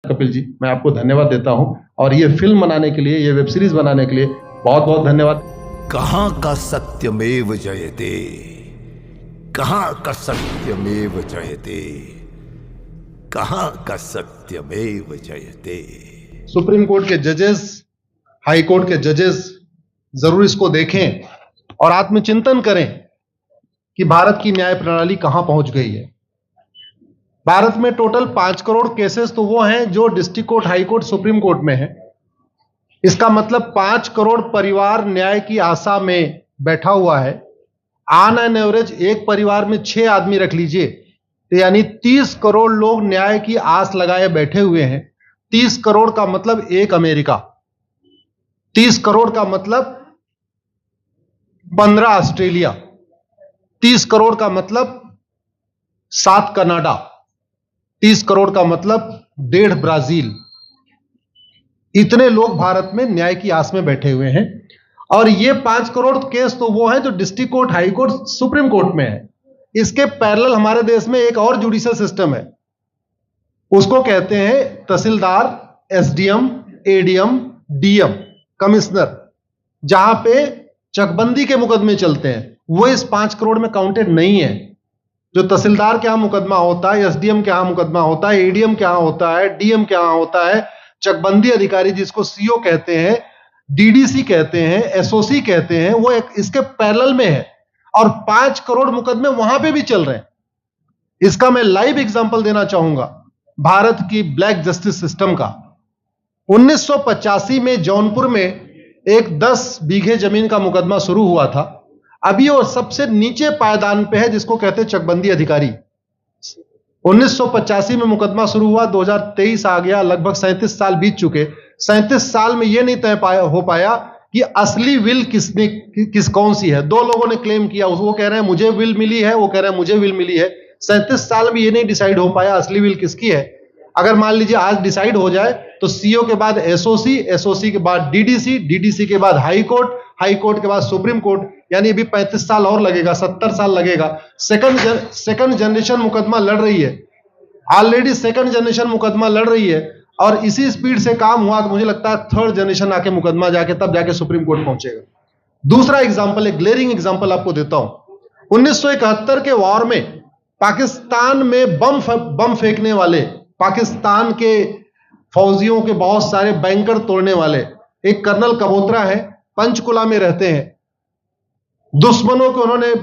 कपिल जी, मैं आपको धन्यवाद देता हूं और ये फिल्म बनाने के लिए, ये वेब सीरीज बनाने के लिए बहुत बहुत धन्यवाद। कहां का सत्यमेव जयते, कहां का सत्यमेव जयते, कहां का सत्यमेव जयते। सुप्रीम कोर्ट के जजेस, हाई कोर्ट के जजेस जरूर इसको देखें और आत्मचिंतन करें कि भारत की न्याय प्रणाली कहां पहुंच गई है। भारत में टोटल 5 करोड़ केसेस तो वो हैं जो district court, high court, supreme court में है। इसका मतलब 5 करोड़ परिवार न्याय की आशा में बैठा हुआ है। ऑन एन एवरेज एक परिवार में 6 आदमी रख लीजिए, तो यानी 30 करोड़ लोग न्याय की आस लगाए बैठे हुए हैं। 30 करोड़ का मतलब एक अमेरिका, 30 करोड़ का मतलब 15 ऑस्ट्रेलिया, 30 करोड़ का मतलब 7 कनाडा, 30 करोड़ का मतलब 1.5 ब्राजील। इतने लोग भारत में न्याय की आस में बैठे हुए हैं और ये 5 करोड़ केस तो वो हैं जो district court, high court, supreme court में है। इसके पैरेलल हमारे देश में एक और जुडिशियल सिस्टम है, उसको कहते हैं तहसीलदार, एसडीएम, एडीएम, डीएम, कमिश्नर, जहां पे चकबंदी के मुकदमे चलते हैं। वो इस 5 करोड़ में काउंटेड नहीं है। जो तहसीलदार के यहां मुकदमा होता है, एसडीएम के यहां मुकदमा होता है, एडीएम के यहां होता है, डीएम के यहां होता है, चकबंदी अधिकारी जिसको सीओ कहते हैं, डीडीसी कहते हैं, एसओसी कहते हैं, वो इसके पैरेलल में है और 5 करोड़ मुकदमे वहां पे भी चल रहे हैं। इसका मैं लाइव एग्जांपल देना चाहूंगा भारत की ब्लैक जस्टिस सिस्टम का। 1985 में जौनपुर में एक 10 बीघे जमीन का मुकदमा शुरू हुआ था। अभी वो सबसे नीचे पायदान पे है, जिसको कहते हैं चकबंदी अधिकारी। 1985 में मुकदमा शुरू हुआ, 2023 आ गया, लगभग 37 साल बीत चुके। 37 साल में यह नहीं तय हो पाया कि असली विल कौन सी है। 2 लोगों ने क्लेम किया, वो कह रहे हैं मुझे विल मिली है, वो कह रहे हैं मुझे विल मिली है। 37 साल में यह नहीं डिसाइड हो पाया असली विल किसकी है। अगर मान लीजिए आज डिसाइड हो जाए तो सीओ के बाद एसओसी, एसओसी के बाद डीडीसी, डीडीसी के बाद हाई कोर्ट, हाई कोर्ट के बाद सुप्रीम कोर्ट, यानी अभी 35 साल और लगेगा, 70 साल लगेगा। सेकंड जनरेशन मुकदमा लड़ रही है, ऑलरेडी सेकंड जनरेशन मुकदमा लड़ रही है और इसी स्पीड से काम हुआ तो मुझे लगता है थर्ड जनरेशन आके मुकदमा जाके तब जाके सुप्रीम कोर्ट पहुंचेगा। दूसरा एग्जांपल, एक ग्लेरिंग एग्जांपल आपको देता हूं। 1971 के वॉर में पाकिस्तान में बम फेंकने वाले, पाकिस्तान के फौजियों के बहुत सारे बैंकर तोड़ने वाले एक कर्नल कबोत्रा है, पंचकुला में रहते हैं। दुश्मनों को उन्होंने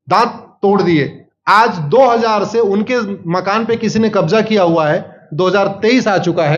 दांत तोड़ दिए। आज 2000 से उनके मकान पे किसी ने कब्जा किया हुआ है, 2023 आ चुका है।